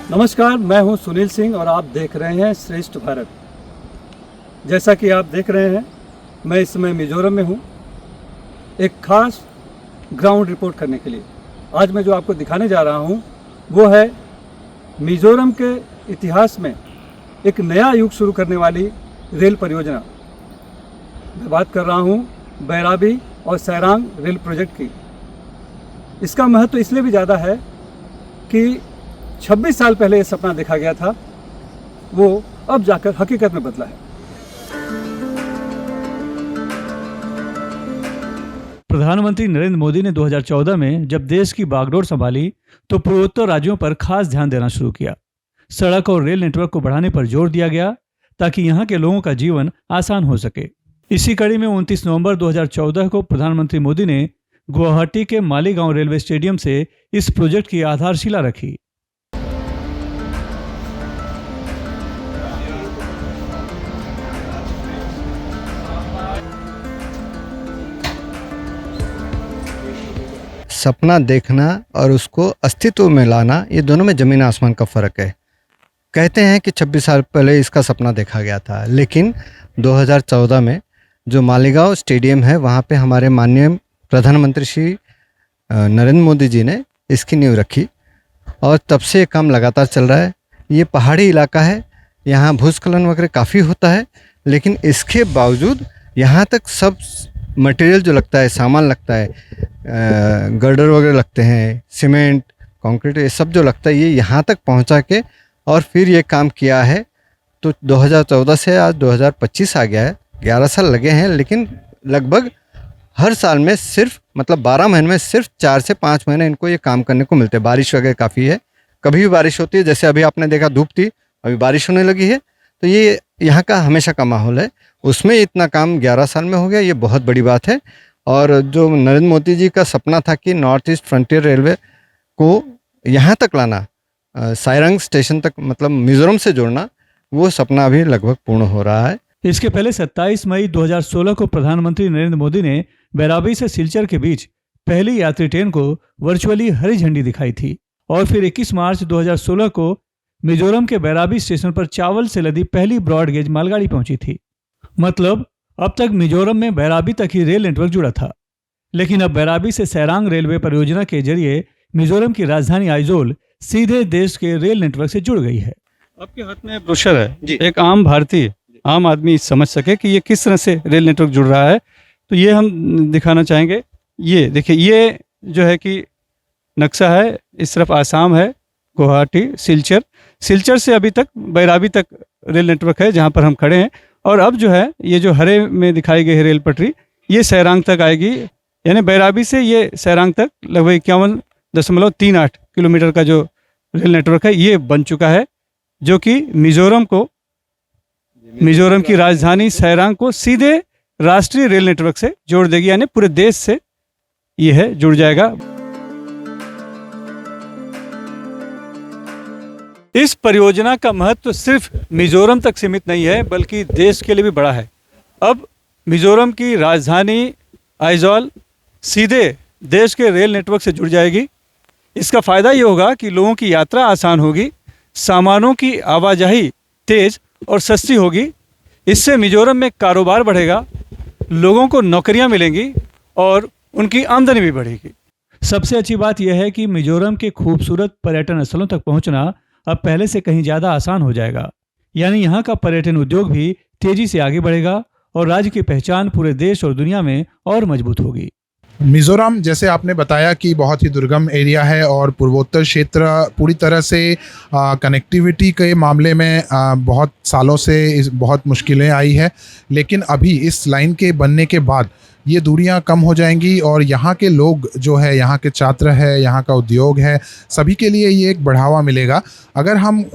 नमस्कार, मैं हूं सुनील सिंह और आप देख रहे हैं श्रेष्ठ भारत। जैसा कि आप देख रहे हैं, मैं इस समय मिजोरम में हूं एक खास ग्राउंड रिपोर्ट करने के लिए। आज मैं जो आपको दिखाने जा रहा हूं वो है मिजोरम के इतिहास में एक नया युग शुरू करने वाली रेल परियोजना। मैं बात कर रहा हूं बैराबी और सैरांग रेल प्रोजेक्ट की। इसका महत्व इसलिए भी ज़्यादा है कि 26 साल पहले ये सपना देखा गया था, वो अब जाकर हकीकत में बदला है। प्रधानमंत्री नरेंद्र मोदी ने 2014 में जब देश की बागडोर संभाली तो पूर्वोत्तर राज्यों पर खास ध्यान देना शुरू किया। सड़क और रेल नेटवर्क को बढ़ाने पर जोर दिया गया ताकि यहां के लोगों का जीवन आसान हो सके। इसी कड़ी में 29 नवंबर 2014 को प्रधानमंत्री मोदी ने गुवाहाटी के मालीगांव रेलवे स्टेडियम से इस प्रोजेक्ट की आधारशिला रखी। सपना देखना और उसको अस्तित्व में लाना, ये दोनों में ज़मीन आसमान का फ़र्क है। कहते हैं कि 26 साल पहले इसका सपना देखा गया था, लेकिन 2014 में जो मालीगांव स्टेडियम है वहाँ पे हमारे माननीय प्रधानमंत्री श्री नरेंद्र मोदी जी ने इसकी नींव रखी और तब से ये काम लगातार चल रहा है। ये पहाड़ी इलाका है, यहाँ भूस्खलन वगैरह काफ़ी होता है, लेकिन इसके बावजूद यहाँ तक सब मटेरियल जो लगता है, सामान लगता है, गर्डर वगैरह लगते हैं, सीमेंट, कंक्रीट, ये सब जो लगता है ये यहाँ तक पहुँचा के और फिर ये काम किया है। तो 2014 से आज 2025 आ गया है, 11 साल लगे हैं, लेकिन लगभग हर साल में सिर्फ 12 महीने में सिर्फ 4 से 5 महीने इनको ये काम करने को मिलते हैं। बारिश वगैरह काफ़ी है, कभी भी बारिश होती है, जैसे अभी आपने देखा धूप थी, अभी बारिश होने लगी है, तो ये यहाँ का हमेशा का माहौल है। उसमें इतना काम 11 साल में हो गया, ये बहुत बड़ी बात है। और जो नरेंद्र मोदी जी का सपना था कि नॉर्थ ईस्ट फ्रंटियर रेलवे को यहाँ तक लाना, सायरंग स्टेशन तक, मतलब मिजोरम से जोड़ना, वो सपना अभी लगभग पूर्ण हो रहा है। इसके पहले 27 मई 2016 को प्रधानमंत्री नरेंद्र मोदी ने बैराबी से सिलचर के बीच पहली यात्री ट्रेन को वर्चुअली हरी झंडी दिखाई थी और फिर 21 मार्च 2016 को मिजोरम के बैराबी स्टेशन पर चावल से लदी पहली ब्रॉड गेज मालगाड़ी पहुंची थी। मतलब अब तक मिजोरम में बैराबी तक ही रेल नेटवर्क जुड़ा था, लेकिन अब बैराबी से सैरांग रेलवे परियोजना के जरिए मिजोरम की राजधानी आइजोल सीधे देश के रेल नेटवर्क से जुड़ गई है। आपके हाथ में ब्रोशर है, एक आम भारतीय, आम आदमी समझ सके कि ये किस तरह से रेल नेटवर्क जुड़ रहा है, तो ये हम दिखाना चाहेंगे। ये देखिए, ये जो है कि नक्शा है, इस तरफ आसाम है, गुवाहाटी, सिलचर से अभी तक बैराबी तक रेल नेटवर्क है जहाँ पर हम खड़े हैं। और अब जो है ये जो हरे में दिखाई गई है रेल पटरी, ये सैरांग तक आएगी, यानी बैराबी से ये सैरांग तक लगभग 51.38 किलोमीटर का जो रेल नेटवर्क है ये बन चुका है, जो कि मिजोरम की राजधानी सैरांग को सीधे राष्ट्रीय रेल नेटवर्क से जोड़ देगी, यानी पूरे देश से ये है जुड़ जाएगा। इस परियोजना का महत्व सिर्फ मिजोरम तक सीमित नहीं है, बल्कि देश के लिए भी बड़ा है। अब मिजोरम की राजधानी आइजोल सीधे देश के रेल नेटवर्क से जुड़ जाएगी। इसका फ़ायदा ये होगा कि लोगों की यात्रा आसान होगी, सामानों की आवाजाही तेज और सस्ती होगी। इससे मिजोरम में कारोबार बढ़ेगा, लोगों को नौकरियां मिलेंगी और उनकी आमदनी भी बढ़ेगी। सबसे अच्छी बात यह है कि मिजोरम के खूबसूरत पर्यटन स्थलों तक पहुंचना अब पहले से कहीं ज़्यादा आसान हो जाएगा, यानी यहाँ का पर्यटन उद्योग भी तेजी से आगे बढ़ेगा और राज्य की पहचान पूरे देश और दुनिया में और मजबूत होगी। मिज़ोरम, जैसे आपने बताया कि बहुत ही दुर्गम एरिया है और पूर्वोत्तर क्षेत्र पूरी तरह से कनेक्टिविटी के मामले में बहुत सालों से बहुत मुश्किलें आई है, लेकिन अभी इस लाइन के बनने के बाद ये दूरियां कम हो जाएंगी और यहाँ के लोग जो है, यहाँ के छात्र है, यहाँ का उद्योग है, सभी के लिए ये एक बढ़ावा मिलेगा। अगर हम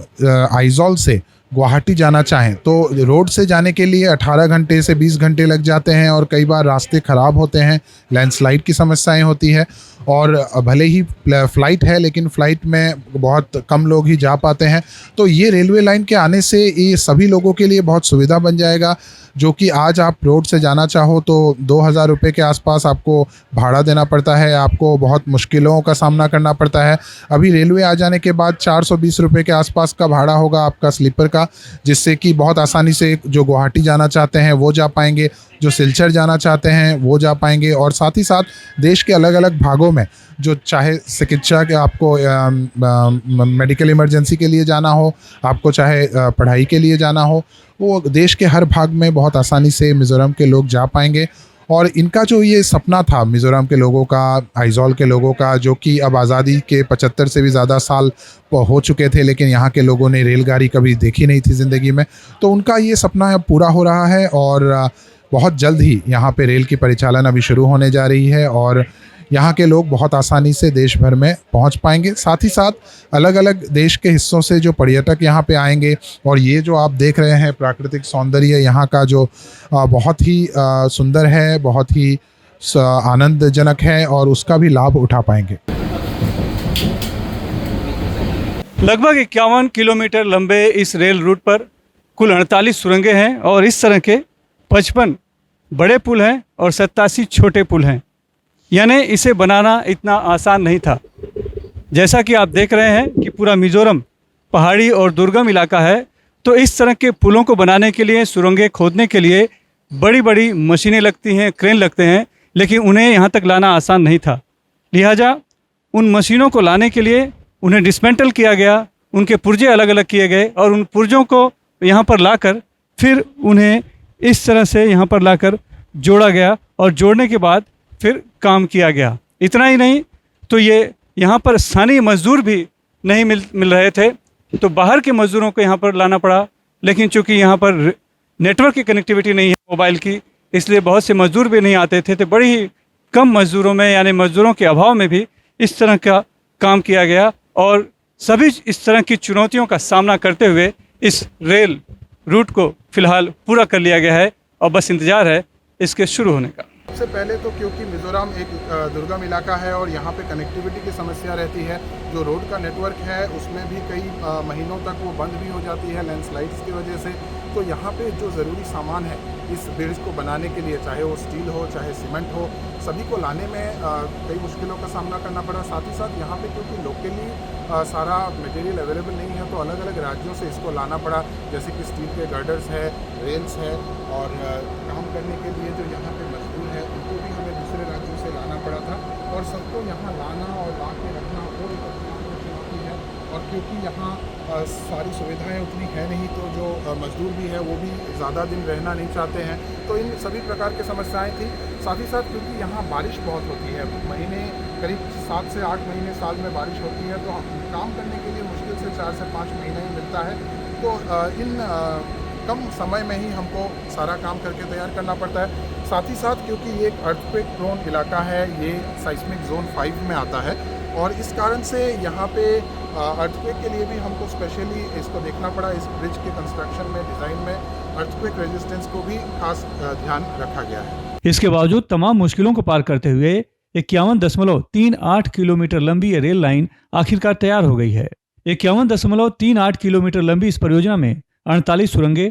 आइजोल से गुवाहाटी जाना चाहें तो रोड से जाने के लिए 18 घंटे से 20 घंटे लग जाते हैं और कई बार रास्ते ख़राब होते हैं, लैंडस्लाइड की समस्याएं होती है। और भले ही फ़्लाइट है लेकिन फ़्लाइट में बहुत कम लोग ही जा पाते हैं। तो ये रेलवे लाइन के आने से ये सभी लोगों के लिए बहुत सुविधा बन जाएगा। जो कि आज आप रोड से जाना चाहो तो 2000 रुपये के आसपास आपको भाड़ा देना पड़ता है, आपको बहुत मुश्किलों का सामना करना पड़ता है। अभी रेलवे आ जाने के बाद 420 रुपये के आसपास का भाड़ा होगा आपका स्लीपर का, जिससे कि बहुत आसानी से जो गुवाहाटी जाना चाहते हैं वो जा पाएंगे, जो सिलचर जाना चाहते हैं वो जा पाएंगे, और साथ ही साथ देश के अलग अलग भागों में जो चाहे चिकित्सा के आपको मेडिकल इमरजेंसी के लिए जाना हो, आपको चाहे पढ़ाई के लिए जाना हो, वो देश के हर भाग में बहुत आसानी से मिज़ोरम के लोग जा पाएंगे। और इनका जो ये सपना था मिज़ोरम के लोगों का, आइज़ॉल के लोगों का, जो कि अब आज़ादी के 75 से भी ज़्यादा साल हो चुके थे लेकिन यहाँ के लोगों ने रेलगाड़ी कभी देखी नहीं थी ज़िंदगी में, तो उनका ये सपना अब पूरा हो रहा है। और बहुत जल्द ही यहाँ पे रेल की परिचालन अभी शुरू होने जा रही है और यहाँ के लोग बहुत आसानी से देश भर में पहुँच पाएंगे। साथ ही साथ अलग अलग देश के हिस्सों से जो पर्यटक यहाँ पे आएंगे, और ये जो आप देख रहे हैं प्राकृतिक सौंदर्य यहाँ का जो बहुत ही सुंदर है, बहुत ही आनंदजनक है, और उसका भी लाभ उठा पाएंगे। लगभग 51 किलोमीटर लंबे इस रेल रूट पर कुल 48 सुरंगें हैं और इस तरह के 55 बड़े पुल हैं और 87 छोटे पुल हैं। यानी इसे बनाना इतना आसान नहीं था। जैसा कि आप देख रहे हैं कि पूरा मिज़ोरम पहाड़ी और दुर्गम इलाका है, तो इस तरह के पुलों को बनाने के लिए, सुरंगें खोदने के लिए बड़ी बड़ी मशीनें लगती हैं, क्रेन लगते हैं, लेकिन उन्हें यहाँ तक लाना आसान नहीं था। लिहाजा उन मशीनों को लाने के लिए उन्हें डिसमेंटल किया गया, उनके पुर्जे अलग अलग किए गए और उन पुर्जों को यहाँ पर लाकर फिर उन्हें इस तरह से यहाँ पर लाकर जोड़ा गया और जोड़ने के बाद फिर काम किया गया। इतना ही नहीं, तो ये यहाँ पर स्थानीय मजदूर भी नहीं मिल रहे थे, तो बाहर के मजदूरों को यहाँ पर लाना पड़ा। लेकिन चूँकि यहाँ पर नेटवर्क की कनेक्टिविटी नहीं है मोबाइल की, इसलिए बहुत से मजदूर भी नहीं आते थे, तो बड़ी ही कम मजदूरों में, यानी मजदूरों के अभाव में भी इस तरह का काम किया गया। और सभी इस तरह की चुनौतियों का सामना करते हुए इस रेल रूट को फ़िलहाल पूरा कर लिया गया है और बस इंतज़ार है इसके शुरू होने का। सबसे पहले तो क्योंकि मिज़ोरम एक दुर्गम इलाका है और यहाँ पे कनेक्टिविटी की समस्या रहती है, जो रोड का नेटवर्क है उसमें भी कई महीनों तक वो बंद भी हो जाती है लैंडस्लाइड्स की वजह से। तो यहाँ पे जो ज़रूरी सामान है इस ब्रिज को बनाने के लिए, चाहे वो स्टील हो चाहे सीमेंट हो, सभी को लाने में कई मुश्किलों का सामना करना पड़ा। साथ ही साथ यहाँ पे क्योंकि लोकली सारा मटेरियल अवेलेबल नहीं है, तो अलग अलग राज्यों से इसको लाना पड़ा, जैसे कि स्टील के गर्डर्स है, रेल्स है, और काम करने के लिए जो यहाँ पे मजदूर है उनको भी हमें दूसरे राज्यों से लाना पड़ा था। और सबको यहाँ लाना और ला के रखना वो एक अपनी चुनौती है। और क्योंकि यहाँ सारी सुविधाएं उतनी है नहीं, तो जो मजदूर भी है वो भी ज़्यादा दिन रहना नहीं चाहते हैं, तो इन सभी प्रकार की समस्याएं थी। साथ ही साथ क्योंकि यहाँ बारिश बहुत होती है, महीने करीब 7 से 8 महीने साल में बारिश होती है, तो काम करने के लिए मुश्किल से 4 से 5 महीने ही मिलता है। तो इन कम समय में ही हमको सारा काम करके तैयार करना पड़ता है। साथ ही साथ क्योंकि ये एक अर्थक्वेक प्रोन इलाका है, ये साइस्मिक जोन 5 में आता है, और इस कारण से यहाँ पे अर्थक्वेक के लिए भी हमको स्पेशली इसको देखना पड़ा। इस ब्रिज के कंस्ट्रक्शन में, डिज़ाइन में अर्थक्वेक रेजिस्टेंस को भी खास ध्यान रखा गया है। इसके बावजूद तमाम मुश्किलों को पार करते हुए 51.38 किलोमीटर लंबी ये रेल लाइन आखिरकार तैयार हो गई है। 51.38 किलोमीटर लंबी इस परियोजना में 48 सुरंगें,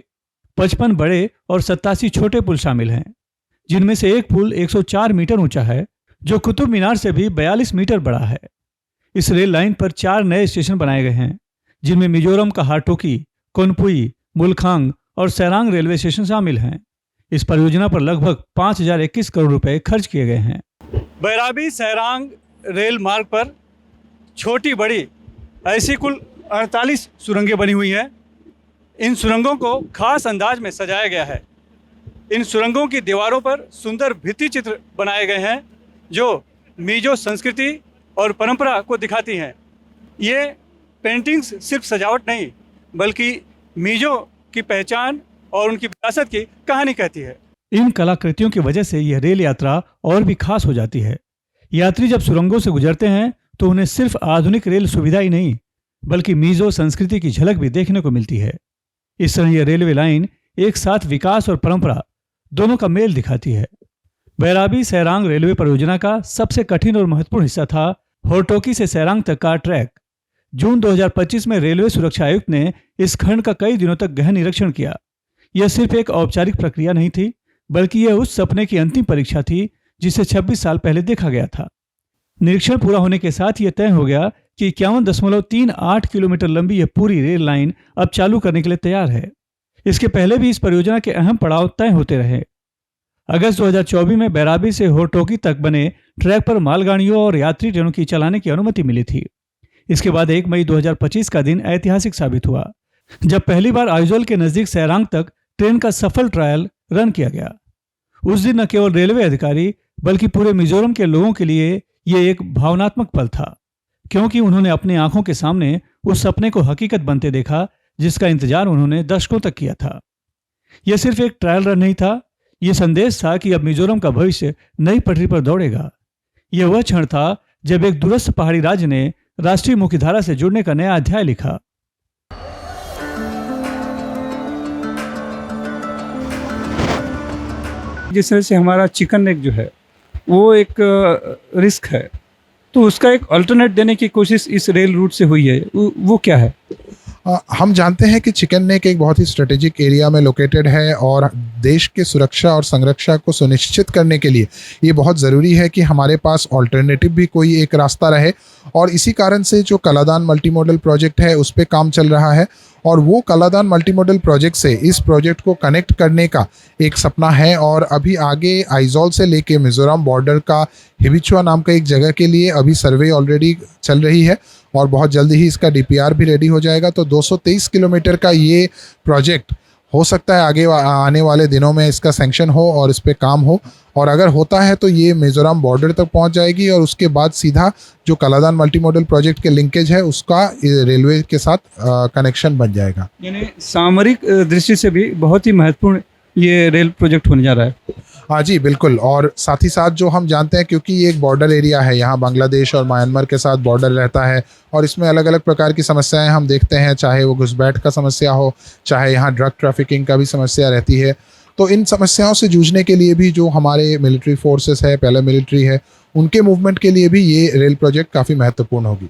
55 बड़े और 87 छोटे पुल शामिल हैं, जिनमें से एक पुल 104 मीटर ऊंचा है, जो कुतुब मीनार से भी 42 मीटर बड़ा है। इस रेल लाइन पर 4 नए स्टेशन बनाए गए हैं, जिनमें मिजोरम का हाटोकी, कोनपुई, मुलखांग और सैरांग रेलवे स्टेशन शामिल हैं। इस परियोजना पर लगभग 5021 करोड़ रुपए खर्च किए गए हैं। बैराबी सैरांग रेल मार्ग पर छोटी बड़ी ऐसी कुल 48 सुरंगें बनी हुई हैं। इन सुरंगों को खास अंदाज में सजाया गया है। इन सुरंगों की दीवारों पर सुंदर भित्ति चित्र बनाए गए हैं, जो मिजो संस्कृति और परंपरा को दिखाती हैं। ये पेंटिंग्स सिर्फ सजावट नहीं, बल्कि मिजो की पहचान और उनकी विरासत की कहानी कहती है। इन कलाकृतियों की वजह से यह रेल यात्रा और भी खास हो जाती है। यात्री जब सुरंगों से गुजरते हैं तो उन्हें सिर्फ आधुनिक रेल सुविधा ही नहीं, बल्कि मिजो संस्कृति की झलक भी देखने को मिलती है। इस तरह यह रेलवे लाइन एक साथ विकास और परंपरा दोनों का मेल दिखाती है। बैराबी सैरांग रेलवे परियोजना का सबसे कठिन और महत्वपूर्ण हिस्सा था होरटोकी से सैरांग तक का ट्रैक। जून 2025 में रेलवे सुरक्षा आयुक्त ने इस खंड का कई दिनों तक गहन निरीक्षण किया। यह सिर्फ एक औपचारिक प्रक्रिया नहीं थी, बल्कि यह उस सपने की अंतिम परीक्षा थी जिसे 26 साल पहले देखा गया था। निरीक्षण पूरा होने के साथ यह तय हो गया कि 51.38 किलोमीटर लंबी यह पूरी रेल लाइन अब चालू करने के लिए तैयार है। इसके पहले भी इस परियोजना के अहम पड़ाव तय होते रहे। अगस्त 2024 में बैराबी से होरटोकी तक बने ट्रैक पर मालगाड़ियों और यात्री ट्रेनों की चलाने की अनुमति मिली थी। इसके बाद 1 मई 2025 का दिन ऐतिहासिक साबित हुआ, जब पहली बार आइजोल के नजदीक सैरांग तक ट्रेन का सफल ट्रायल रन किया गया। उस दिन न केवल रेलवे अधिकारी बल्कि पूरे मिजोरम के लोगों के लिए यह एक भावनात्मक पल था, क्योंकि उन्होंने अपनी आंखों के सामने उस सपने को हकीकत बनते देखा जिसका इंतजार उन्होंने दशकों तक किया था। यह सिर्फ एक ट्रायल रन नहीं था, यह संदेश था कि अब मिजोरम का भविष्य नई पटरी पर दौड़ेगा। यह वह क्षण था जब एक दूरस्थ पहाड़ी राज्य ने राष्ट्रीय मुख्यधारा से जुड़ने का नया अध्याय लिखा। जिस तरह से हमारा चिकन नेक जो है वो एक रिस्क है, तो उसका एक अल्टरनेट देने की कोशिश इस रेल रूट से हुई है, वो क्या है? हम जानते हैं कि चिकन नेक एक बहुत ही स्ट्रेटेजिक एरिया में लोकेटेड है और देश के सुरक्षा और संरक्षा को सुनिश्चित करने के लिए ये बहुत ज़रूरी है कि हमारे पास ऑल्टरनेटिव भी कोई एक रास्ता रहे। और इसी कारण से जो कलादान मल्टी मॉडल प्रोजेक्ट है उस पर काम चल रहा है, और वो कलादान मल्टी मॉडल प्रोजेक्ट से इस प्रोजेक्ट को कनेक्ट करने का एक सपना है। और अभी आगे आइजोल से लेके मिज़ोरम बॉर्डर का हिबिचुआ नाम का एक जगह के लिए अभी सर्वे ऑलरेडी चल रही है और बहुत जल्दी ही इसका डीपीआर भी रेडी हो जाएगा। तो 223 किलोमीटर का ये प्रोजेक्ट हो सकता है आगे आने वाले दिनों में इसका सैंक्शन हो और इस पर काम हो, और अगर होता है तो ये मिज़ोरम बॉर्डर तक पहुंच जाएगी और उसके बाद सीधा जो कलादान मल्टी मॉडल प्रोजेक्ट के लिंकेज है उसका रेलवे के साथ कनेक्शन बन जाएगा। यानी सामरिक दृष्टि से भी बहुत ही महत्वपूर्ण ये रेल प्रोजेक्ट होने जा रहा है। हाँ जी बिल्कुल, और साथ ही साथ जो हम जानते हैं क्योंकि ये एक बॉर्डर एरिया है, यहाँ बांग्लादेश और म्यांमार के साथ बॉर्डर रहता है और इसमें अलग अलग प्रकार की समस्याएं हम देखते हैं, चाहे वो घुसपैठ का समस्या हो, चाहे यहाँ ड्रग ट्रैफिकिंग का भी समस्या रहती है। तो इन समस्याओं से जूझने के लिए भी जो हमारे मिलिट्री फोर्सेस है, पैरामिलिट्री है, उनके मूवमेंट के लिए भी ये रेल प्रोजेक्ट काफ़ी महत्वपूर्ण होगी।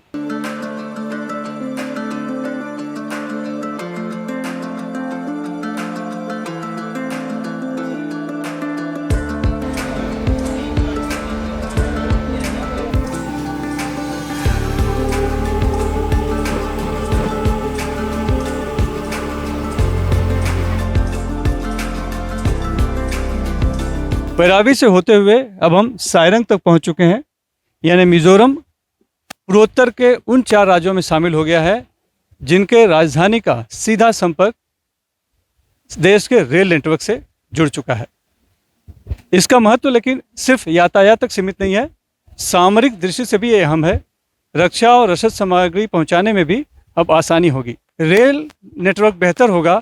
बैराबी से होते हुए अब हम सायरंग तक पहुंच चुके हैं, यानी मिजोरम पूर्वोत्तर के उन 4 राज्यों में शामिल हो गया है जिनके राजधानी का सीधा संपर्क देश के रेल नेटवर्क से जुड़ चुका है। इसका महत्व लेकिन सिर्फ यातायात तक सीमित नहीं है, सामरिक दृष्टि से भी ये अहम है। रक्षा और रसद सामग्री पहुंचाने में भी अब आसानी होगी। रेल नेटवर्क बेहतर होगा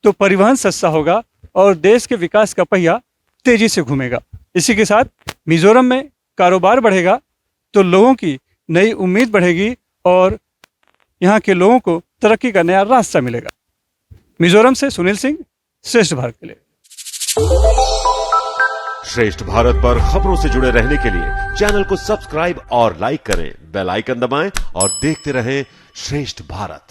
तो परिवहन सस्ता होगा और देश के विकास का पहिया तेजी से घूमेगा। इसी के साथ मिजोरम में कारोबार बढ़ेगा तो लोगों की नई उम्मीद बढ़ेगी और यहाँ के लोगों को तरक्की का नया रास्ता मिलेगा। मिजोरम से सुनील सिंह, श्रेष्ठ भारत के लिए। श्रेष्ठ भारत पर खबरों से जुड़े रहने के लिए चैनल को सब्सक्राइब और लाइक करें, बेल आइकन दबाएं और देखते रहें श्रेष्ठ भारत।